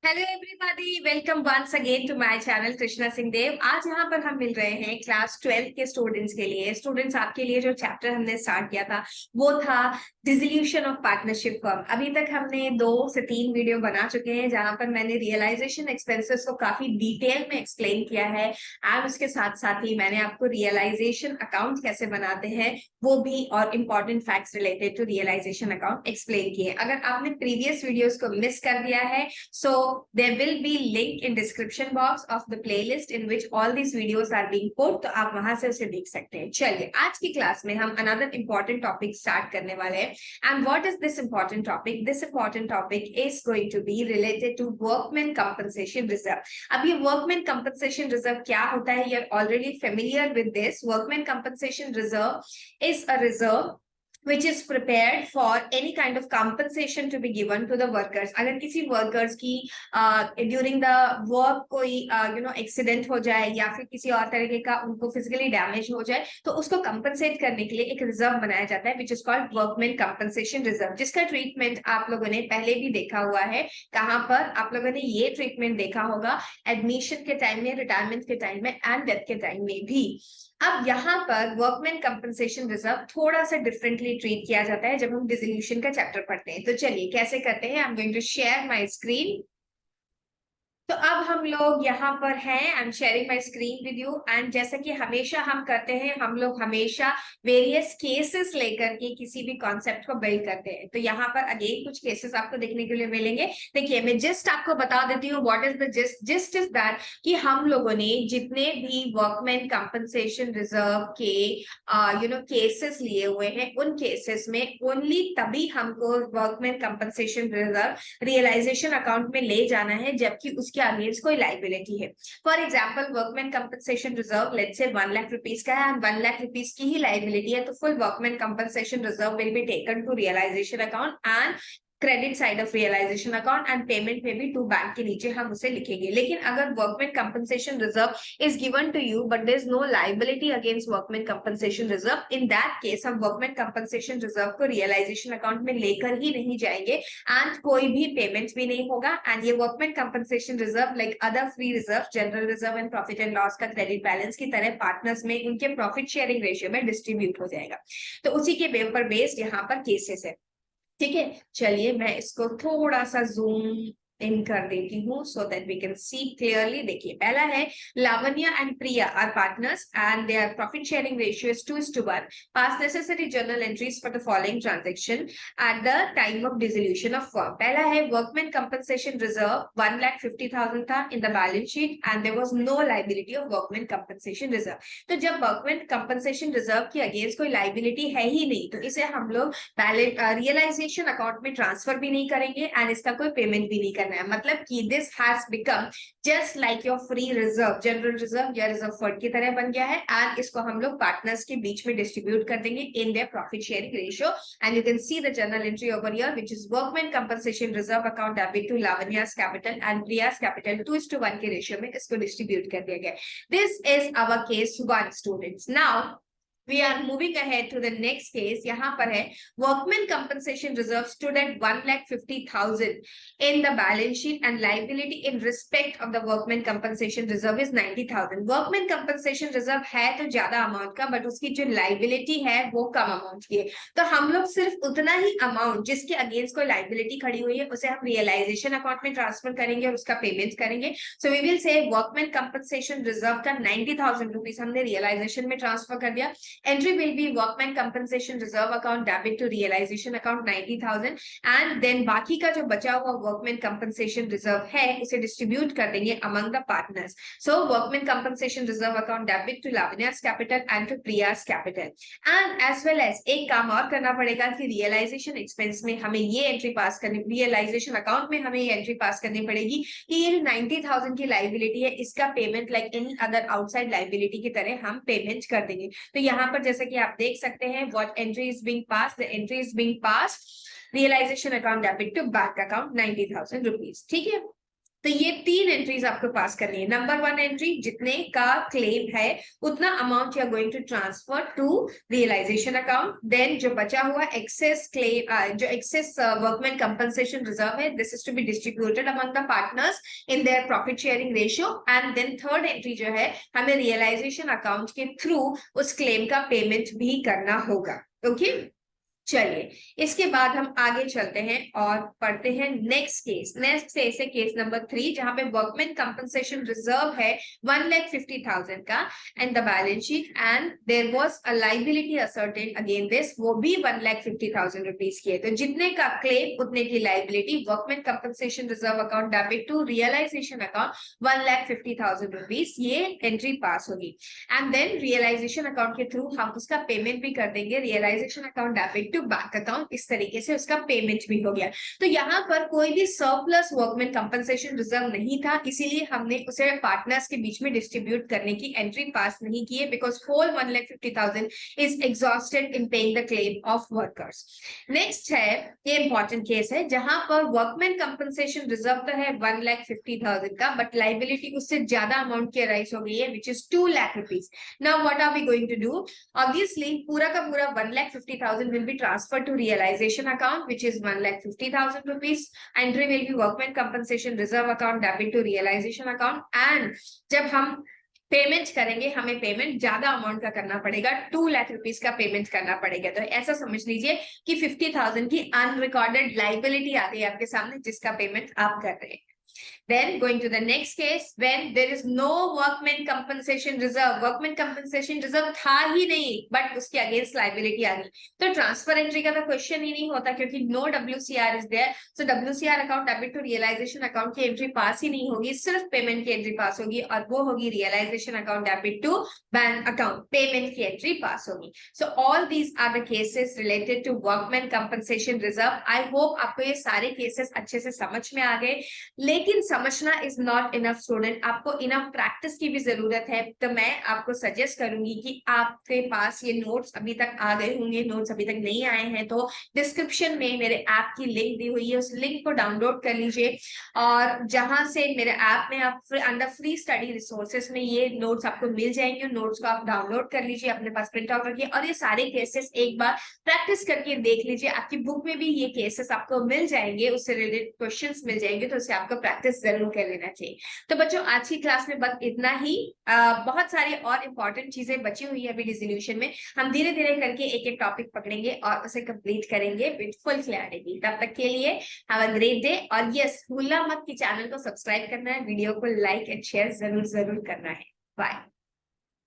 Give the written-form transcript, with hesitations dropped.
Hello everybody, welcome once again to my channel Krishna Singh Dev. आज यहाँ पर हम मिल रहे हैं क्लास 12 के स्टूडेंट्स के लिए। स्टूडेंट्स, आपके लिए जो चैप्टर हमने स्टार्ट किया था वो था डिसोल्यूशन ऑफ पार्टनरशिप फर्म। अभी तक हमने 2 से 3 वीडियो बना चुके हैं जहां पर मैंने रियलाइजेशन एक्सपेंसेस को काफी डिटेल में एक्सप्लेन किया है एंड उसके साथ साथ ही मैंने आपको रियलाइजेशन अकाउंट कैसे बनाते हैं वो भी और important facts related to realization account explain किए। अगर आपने प्रीवियस वीडियोस को मिस कर दिया है, so there will be link in description box of the playlist in which all these videos are being put, तो आप वहां से उसे देख सकते हैं। चलिए, आज की क्लास में हम another important topic start करने वाले हैं। And what is this important topic? This important topic is going to be related to workman compensation reserve। अब ये workman compensation reserve क्या होता है? You're already familiar with this। Workman compensation reserve is a reserve which is prepared for any kind of compensation to be given to the workers। अगर किसी workers की during the work कोई accident हो जाए या फिर किसी और तरीके का उनको फिजिकली डैमेज हो जाए तो उसको कंपनसेट करने के लिए एक रिजर्व बनाया जाता है which is called workman compensation reserve, जिसका ट्रीटमेंट आप लोगों ने पहले भी देखा हुआ है। कहाँ पर आप लोगों ने ये ट्रीटमेंट देखा होगा? एडमिशन के टाइम में, रिटायरमेंट के टाइम में एंड डेथ के टाइम में भी। अब यहाँ पर वर्कमैन कंपनसेशन रिजर्व थोड़ा सा डिफरेंटली ट्रीट किया जाता है जब हम डिसोल्यूशन का चैप्टर पढ़ते हैं। तो चलिए कैसे करते हैं। I am going to share my screen. तो अब हम लोग यहाँ पर हैं। I am sharing my screen with you and जैसा कि हमेशा हम करते हैं, हम लोग हमेशा वेरियस केसेस लेकर के किसी भी कॉन्सेप्ट को बिल्ड करते हैं। तो यहाँ पर अगेन कुछ केसेस आपको देखने के लिए मिलेंगे। देखिए, मैं जस्ट आपको बता देती हूँ what is the just is that कि हम लोगों ने जितने भी वर्कमैन कंपनसेशन रिजर्व के केसेस लिए हुए हैं उन केसेस में ओनली तभी हमको workman compensation reserve realization account में ले जाना है जबकि उसके अगेंस्ट कोई लाइबिलिटी है। For example, workman compensation reserve let's say 1 lakh rupees का है एंड 1 लाख रुपीस की ही लाइबिलिटी है, तो full workman compensation reserve will be taken to realization account and credit side of realization account and payment में भी to bank के नीचे हम उसे लिखेंगे। लेकिन अगर workman compensation reserve is given to you but there is no liability against workman compensation reserve, in that case हम वर्कमैन कंपनसेशन रिजर्व को रियलाइजेशन अकाउंट में लेकर ही नहीं जाएंगे एंड कोई भी पेमेंट भी नहीं होगा। एंड ये workman compensation reserve like other free reserve, general reserve and profit and loss का क्रेडिट बैलेंस की तरह पार्टनर्स में उनके प्रॉफिट शेयरिंग रेशियो में डिस्ट्रीब्यूट हो जाएगा। तो उसी के ऊपर बेस्ड यहाँ पर केसेस है। ठीक है, चलिए मैं इसको थोड़ा सा जूम इन कर देती हूँ so that we can see clearly. देखिए, पहला है Lavanya and Priya are partners and their profit sharing ratio is 2:1। Pass necessary journal entries for the following transaction at the time of dissolution of firm. पहला है workman compensation reserve 1,50,000 था in the balance sheet and there was no liability of workman compensation reserve. तो जब workman compensation reserve की against कोई liability है ही नहीं तो इसे हम लोग रियलाइजेशन अकाउंट में ट्रांसफर भी नहीं करेंगे एंड इसका कोई पेमेंट भी नहीं करेंगे। मतलब कि this has become just like your free reserve, general reserve या रिजर्व फंड की तरह बन गया है एंड इसको हम लोग पार्टनर्स के बीच में डिस्ट्रीब्यूट कर देंगे in their profit sharing ratio. And you can see the journal entry over here which is workman compensation reserve account debit to Lavanya's capital and Priya's capital 2:1 के रेशियो में इसको डिस्ट्रीब्यूट कर दिया गया। This is our case 1 students. Now we are moving ahead to the next case। यहाँ पर है workman compensation reserve stood at 1,50,000 in the balance sheet and liability in respect of the workman compensation reserve is 90,000। workman compensation reserve है तो ज्यादा amount का but उसकी जो liability है वो कम अमाउंट की है। तो हम लोग सिर्फ उतना ही अमाउंट जिसके अगेंस्ट कोई liability खड़ी हुई है उसे हम रियलाइजेशन अकाउंट में ट्रांसफर करेंगे और उसका पेमेंट करेंगे। So we will say workman compensation reserve का 90,000 रुपीज हमने रियलाइजेशन में ट्रांसफर कर दिया। Entry will be workman compensation reserve account debit to realization account 90,000 and then बाकी का जो बचा हुआ workman compensation reserve है उसे distribute कर देंगे among the partners। So workman compensation reserve account debit to Lavinia's capital and to Priya's capital and as well as एक काम और करना पड़ेगा कि realization expense में हमें ये entry पास करनी, realization account में हमें ये entry पास करनी पड़ेगी कि ये 90,000 की liability है इसका payment like any other outside liability की तरह हम payment कर देंगे। तो यहाँ पर जैसे कि आप देख सकते हैं what entry is being passed, the entry is being passed realization account debit to bank account 90,000 rupees। ठीक है, तो ये 3 एंट्रीज आपको पास करनी है। नंबर 1 एंट्री, जितने का क्लेम है उतना amount you are going to transfer to realization account. Then जो बचा हुआ एक्सेस क्लेम, जो एक्सेस वर्कमैन कंपनसेशन रिजर्व है, this is to be distributed among the partners in their profit sharing ratio. And then third entry जो है, हमें realization account के through उस क्लेम का पेमेंट भी करना होगा। ओके, चलिए इसके बाद हम आगे चलते हैं और पढ़ते हैं नेक्स्ट केस। नेक्स्ट केस है केस नंबर 3, जहां पे वर्कमैन कंपनसेशन रिजर्व है 1,50,000 का and the balance sheet, and there was a liability ascertain again this, वो भी 1,50,000 रुपीज की है। तो जितने का क्लेम उतने की liability, workman compensation reserve account debit to realization account 1,50,000 rupees, ये एंट्री पास होगी। एंड देन रियलाइजेशन अकाउंट के थ्रू हम उसका पेमेंट भी कर देंगे, realization account debit to bank account, इस तरीके से उसका पेमेंट भी हो गया। तो यहाँ पर कोई भी सरप्लस वर्कमैन कंपनसेशन रिजर्व नहीं था, इसीलिए हमने उसे पार्टनर्स के बीच में डिस्ट्रीब्यूट करने की एंट्री पास नहीं की है, because whole 1,50,000 is exhausted in paying the claim of workers. Next है, ये इंपॉर्टेंट केस है जहां पर वर्कमैन कंपनसेशन रिजर्व तो है 1,50,000 का, बट लाइबिलिटी उससे ज्यादा अमाउंट की राइज हो गई है, which is 2 lakh rupees. Now what are we going to do? Obviously पूरा का पूरा 1,50,000 will be transferred to realization account, which is 1,50,000 rupees. Entry will be workman compensation reserve account debit to realization account, and जब हम payment करेंगे हमें payment ज्यादा amount का करना पड़ेगा, 2 लाख रुपीस का पेमेंट करना पड़ेगा। तो ऐसा समझ लीजिए कि 50,000 की अनरिकॉर्डेड लाइबिलिटी आ गई आपके सामने, जिसका पेमेंट आप कर रहे हैं। Then going to the next case, when there is no workman compensation reserve, workman compensation reserve था ही नहीं, but उसके अगेंस्ट लाइबिलिटी आ गई, तो ट्रांसफर एंट्री का तो क्वेश्चन ही नहीं होता, क्योंकि no WCR is there. So WCR account debit to realization account की एंट्री पास ही नहीं होगी, सिर्फ पेमेंट की एंट्री पास होगी, और वो होगी realization account debit to bank account, payment की एंट्री पास होगी। So all these are the cases related to workman compensation reserve. I hope आपको ये सारे केसेस अच्छे से समझ में आ गए, लेकिन समझना इज नॉट इनफ स्टूडेंट, आपको इनफ प्रैक्टिस की भी जरूरत है। तो मैं आपको सजेस्ट करूंगी कि आपके पास ये नोट्स अभी तक आ गए होंगे, नोट्स अभी तक नहीं आए हैं तो डिस्क्रिप्शन में मेरे ऐप की लिंक दी हुई है, उस लिंक को डाउनलोड कर लीजिए, और जहां से मेरे ऐप में आप अंडर फ्री स्टडी रिसोर्सेस में ये नोट्स आपको मिल जाएंगे। नोट्स को आप डाउनलोड कर लीजिए, अपने पास प्रिंट आउट रखिए, और ये सारे केसेस एक बार प्रैक्टिस करके देख लीजिए। आपकी बुक में भी ये केसेस आपको मिल जाएंगे, उससे रिलेटेड क्वेश्चंस मिल जाएंगे, तो उससे आपको प्रैक्टिस जरूर कर लेना चाहिए। तो बच्चों आज की क्लास में बस इतना ही। बहुत सारी और इंपॉर्टेंट चीजें बची हुई है अभी डिसोल्यूशन में, हम धीरे धीरे करके एक एक टॉपिक पकड़ेंगे और उसे कंप्लीट करेंगे विद फुल क्लैरिटी। तब तक के लिए हैव अ ग्रेट डे, और यस भूलना मत कि चैनल को सब्सक्राइब करना है, वीडियो को लाइक एंड शेयर जरूर जरूर करना है। बाय।